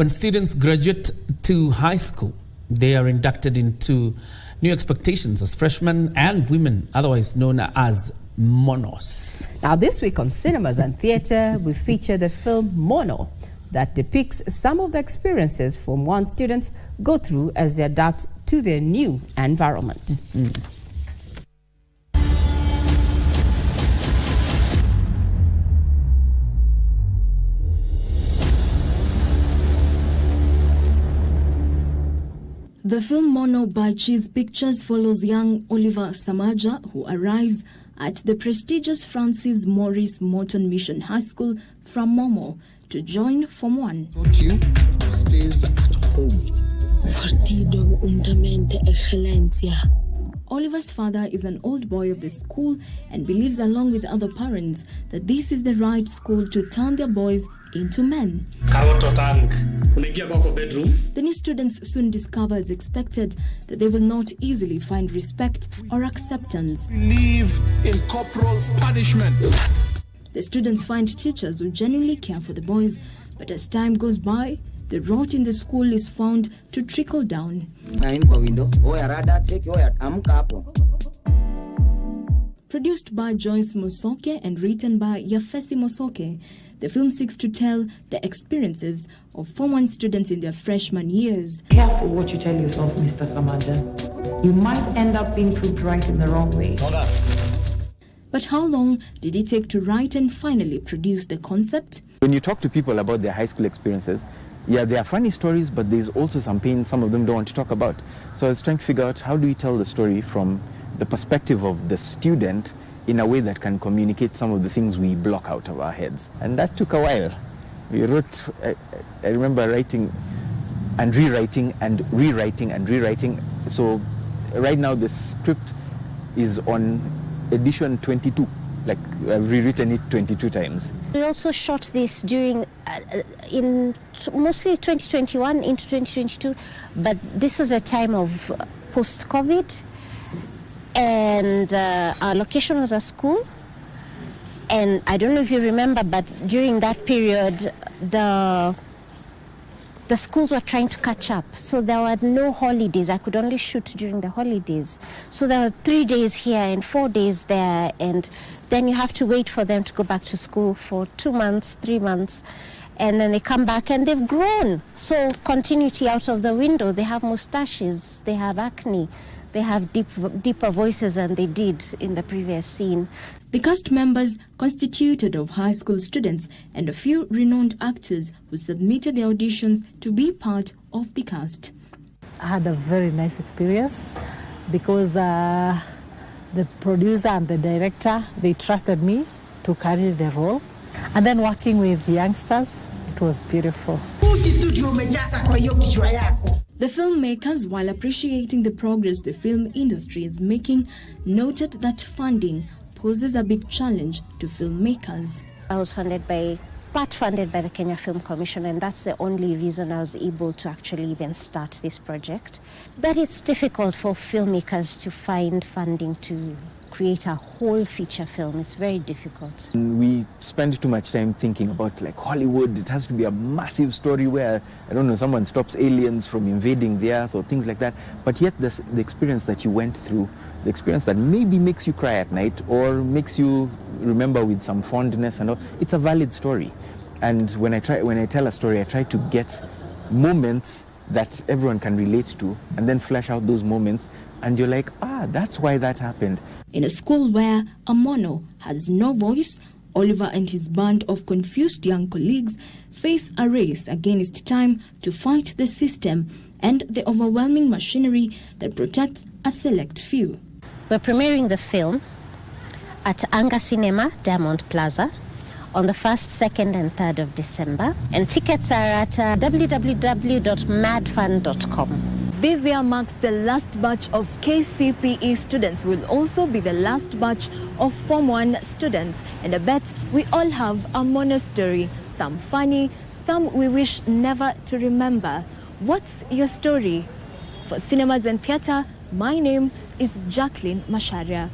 When students graduate to high school, they are inducted into new expectations as freshmen and women, otherwise known as monos. Now this week on Cinemas and Theatre, we feature the film Mono that depicts some of the experiences Form 1 students go through as they adapt to their new environment. The film Mono by Cheese Pictures follows young Oliver Samaja, who arrives at the prestigious Francis Maurice Morton Mission High School from Momo to join Form 1. You stays at home. Partido Untamente Excelencia. Oliver's father is an old boy of the school and believes, along with other parents, that this is the right school to turn their boys into men. The new students soon discover, as expected, that they will not easily find respect or acceptance. Believe in corporal punishment. The students find teachers who genuinely care for the boys, but as time goes by, the rot in the school is found to trickle down. Produced by Joyce Mosoke and written by Yafesi Mosoke, the film seeks to tell the experiences of Form 1 students in their freshman years. Careful what you tell yourself, Mr. Samaja. You might end up being proved right in the wrong way. But how long did it take to write and finally produce the concept? When you talk to people about their high school experiences, yeah, there are funny stories, but there's also some pain some of them don't want to talk about. So I was trying to figure out, how do we tell the story from the perspective of the student in a way that can communicate some of the things we block out of our heads. And that took a while. We wrote, I remember writing and rewriting and rewriting and rewriting. So right now the script is on edition 22. Like, I've rewritten it 22 times. We also shot this during, in mostly 2021 into 2022, but this was a time of post-COVID. And our location was a school, and I don't know if you remember, but during that period the schools were trying to catch up, so there were no holidays. I could only shoot during the holidays, so there were 3 days here and 4 days there, and then you have to wait for them to go back to school for 2 months, 3 months, and then they come back and they've grown, so continuity out of the window. They have mustaches, they have acne, they have deeper voices than they did in the previous scene. The cast members constituted of high school students and a few renowned actors who submitted their auditions to be part of the cast. I had a very nice experience because the producer and the director, they trusted me to carry the role. And then working with the youngsters, it was beautiful. The filmmakers, while appreciating the progress the film industry is making, noted that funding poses a big challenge to filmmakers. I was part funded by the Kenya Film Commission, and that's the only reason I was able to actually even start this project. But it's difficult for filmmakers to find funding to create a whole feature film. It's very difficult. We spend too much time thinking about, like, Hollywood. It has to be a massive story where, I don't know, someone stops aliens from invading the earth or things like that. But yet the experience that you went through, the experience that maybe makes you cry at night or makes you remember with some fondness and all, it's a valid story. And when I tell a story, I try to get moments that everyone can relate to and then flesh out those moments, and you're like, that's why that happened. In a school where a mono has no voice, Oliver and his band of confused young colleagues face a race against time to fight the system and the overwhelming machinery that protects a select few. We're premiering the film at Anga Cinema, Diamond Plaza, on the 1st, 2nd and 3rd of December. And tickets are at www.madfun.com. This year marks the last batch of KCPE students, will also be the last batch of Form 1 students. And I bet we all have a mono story, some funny, some we wish never to remember. What's your story? For Cinemas and Theatre, my name is Jacqueline Masharia.